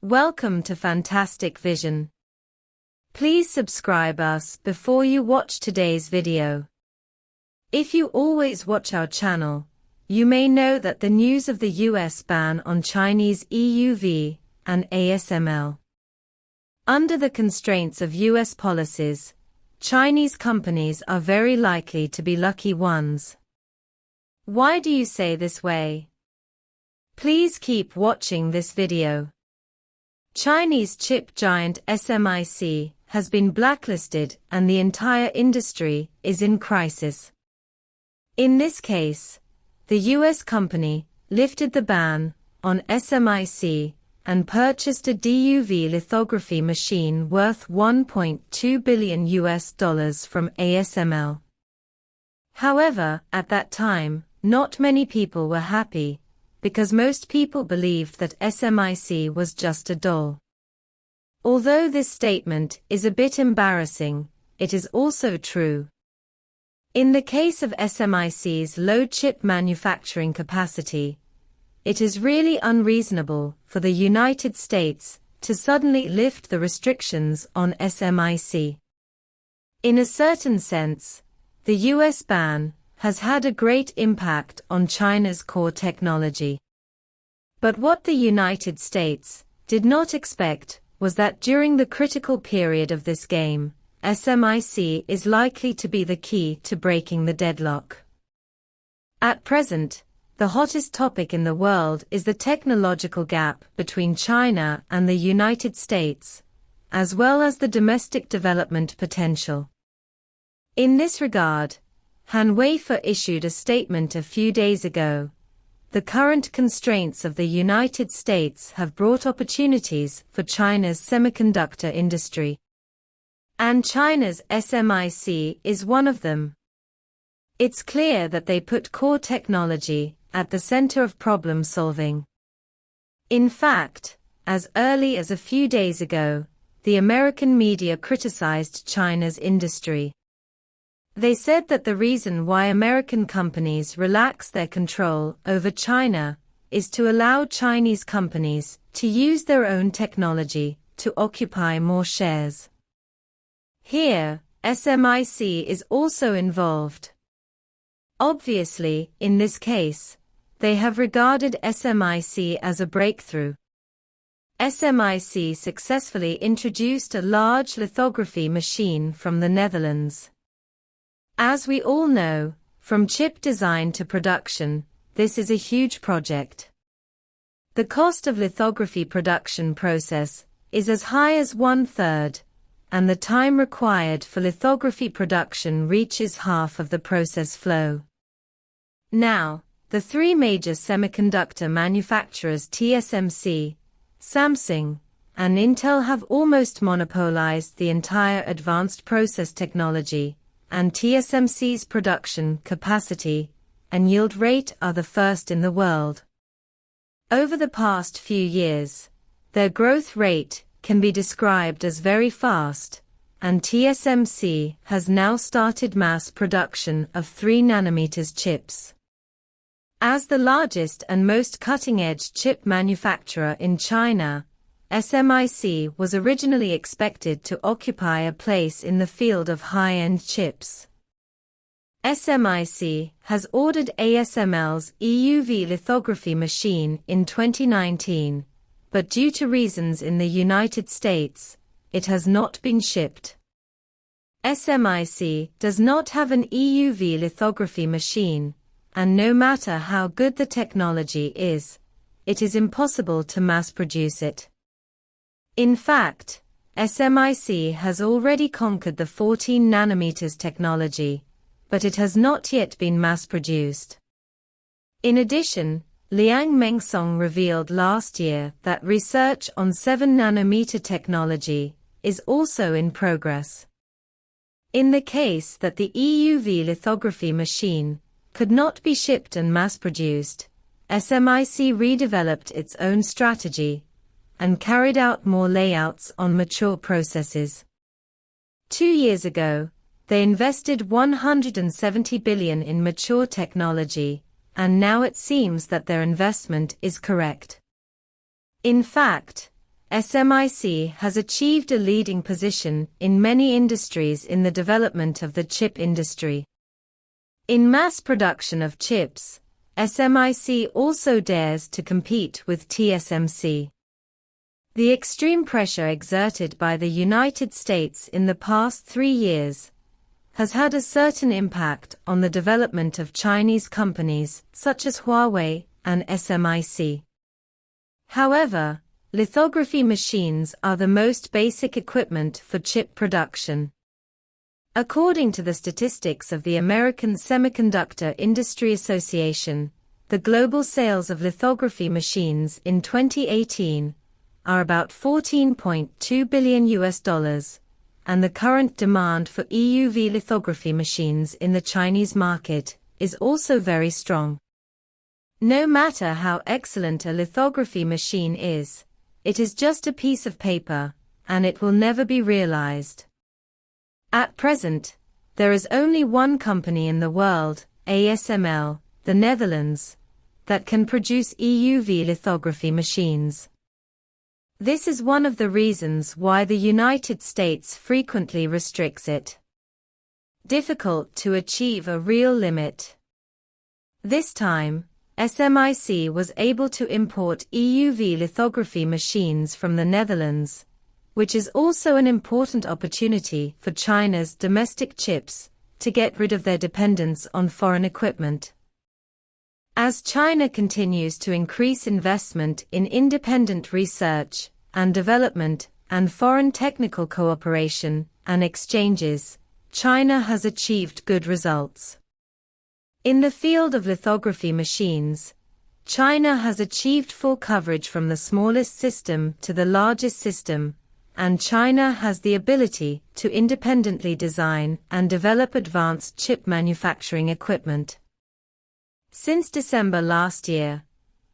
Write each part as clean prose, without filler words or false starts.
Welcome to Fantastic Vision. Please subscribe us before you watch today's video. If you always watch our channel, you may know that the news of the US ban on Chinese EUV and ASML. Under the constraints of US policies, Chinese companies are very likely to be lucky ones. Why do you say this way? Please keep watching this video. Chinese chip giant SMIC has been blacklisted and the entire industry is in crisis. In this case, the US company lifted the ban on SMIC and purchased a DUV lithography machine worth $1.2 billion from ASML. However, at that time, not many people were happy, because most people believed that SMIC was just a doll. Although this statement is a bit embarrassing, it is also true. In the case of SMIC's low chip manufacturing capacity, it is really unreasonable for the United States to suddenly lift the restrictions on SMIC. In a certain sense, the US ban has had a great impact on China's core technology. But what the United States did not expect was that during the critical period of this game, SMIC is likely to be the key to breaking the deadlock. At present, the hottest topic in the world is the technological gap between China and the United States, as well as the domestic development potential. In this regard, Han Weifer issued a statement a few days ago. The current constraints of the United States have brought opportunities for China's semiconductor industry. And China's SMIC is one of them. It's clear that they put core technology at the center of problem solving. In fact, as early as a few days ago, the American media criticized China's industry. They said that the reason why American companies relax their control over China is to allow Chinese companies to use their own technology to occupy more shares. Here, SMIC is also involved. Obviously, in this case, they have regarded SMIC as a breakthrough. SMIC successfully introduced a large lithography machine from the Netherlands. As we all know, from chip design to production, this is a huge project. The cost of lithography production process is as high as 1/3, and the time required for lithography production reaches half of the process flow. Now, the three major semiconductor manufacturers TSMC, Samsung, and Intel have almost monopolized the entire advanced process technology, and TSMC's production capacity and yield rate are the first in the world. Over the past few years, their growth rate can be described as very fast, and TSMC has now started mass production of 3nm chips. As the largest and most cutting-edge chip manufacturer in China, SMIC was originally expected to occupy a place in the field of high-end chips. SMIC has ordered ASML's EUV lithography machine in 2019, but due to reasons in the United States, it has not been shipped. SMIC does not have an EUV lithography machine, and no matter how good the technology is, it is impossible to mass produce it. In fact, SMIC has already conquered the 14nm technology, but it has not yet been mass-produced. In addition, Liang Mengsong revealed last year that research on 7nm technology is also in progress. In the case that the EUV lithography machine could not be shipped and mass-produced, SMIC redeveloped its own strategy and carried out more layouts on mature processes. 2 years ago, they invested $170 billion in mature technology, and now it seems that their investment is correct. In fact, SMIC has achieved a leading position in many industries in the development of the chip industry. In mass production of chips, SMIC also dares to compete with TSMC. The extreme pressure exerted by the United States in the past 3 years has had a certain impact on the development of Chinese companies such as Huawei and SMIC. However, lithography machines are the most basic equipment for chip production. According to the statistics of the American Semiconductor Industry Association, the global sales of lithography machines in 2018 are about $14.2 billion, and the current demand for EUV lithography machines in the Chinese market is also very strong. No matter how excellent a lithography machine is, it is just a piece of paper, and it will never be realized. At present, there is only one company in the world, ASML, the Netherlands, that can produce EUV lithography machines. This is one of the reasons why the United States frequently restricts it. Difficult to achieve a real limit. This time, SMIC was able to import EUV lithography machines from the Netherlands, which is also an important opportunity for China's domestic chips to get rid of their dependence on foreign equipment. As China continues to increase investment in independent research and development and foreign technical cooperation and exchanges, China has achieved good results. In the field of lithography machines, China has achieved full coverage from the smallest system to the largest system, and China has the ability to independently design and develop advanced chip manufacturing equipment. Since December last year,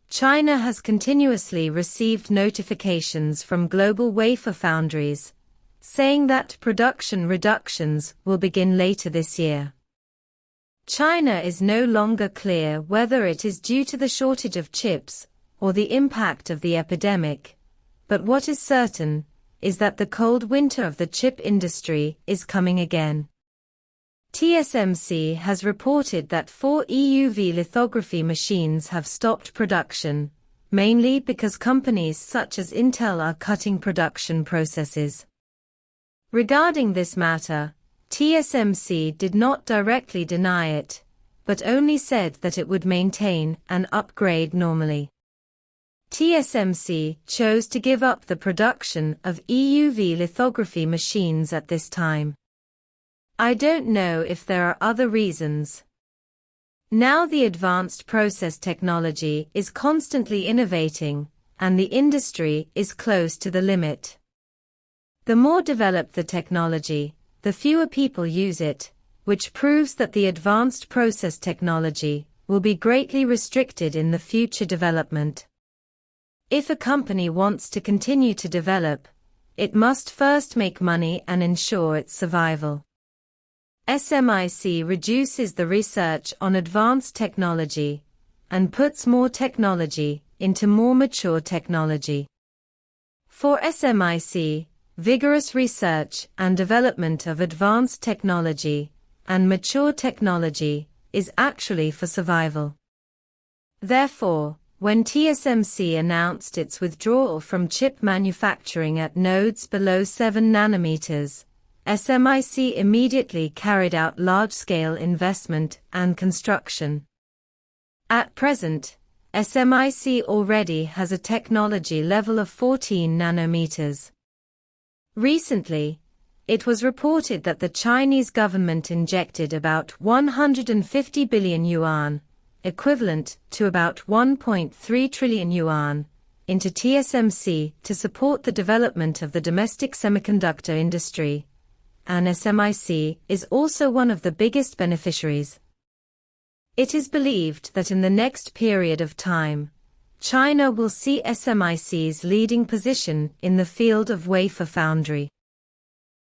China has continuously received notifications from global wafer foundries, saying that production reductions will begin later this year. China is no longer clear whether it is due to the shortage of chips or the impact of the epidemic, but what is certain is that the cold winter of the chip industry is coming again. TSMC has reported that 4 EUV lithography machines have stopped production, mainly because companies such as Intel are cutting production processes. Regarding this matter, TSMC did not directly deny it, but only said that it would maintain and upgrade normally. TSMC chose to give up the production of EUV lithography machines at this time. I don't know if there are other reasons. Now the advanced process technology is constantly innovating, and the industry is close to the limit. The more developed the technology, the fewer people use it, which proves that the advanced process technology will be greatly restricted in the future development. If a company wants to continue to develop, it must first make money and ensure its survival. SMIC reduces the research on advanced technology and puts more technology into more mature technology. For SMIC, vigorous research and development of advanced technology and mature technology is actually for survival. Therefore, when TSMC announced its withdrawal from chip manufacturing at nodes below 7 nanometers, SMIC immediately carried out large-scale investment and construction. At present, SMIC already has a technology level of 14 nanometers. Recently, it was reported that the Chinese government injected about 150 billion yuan, equivalent to about 1.3 trillion yuan, into TSMC to support the development of the domestic semiconductor industry, and SMIC is also one of the biggest beneficiaries. It is believed that in the next period of time, China will see SMIC's leading position in the field of wafer foundry.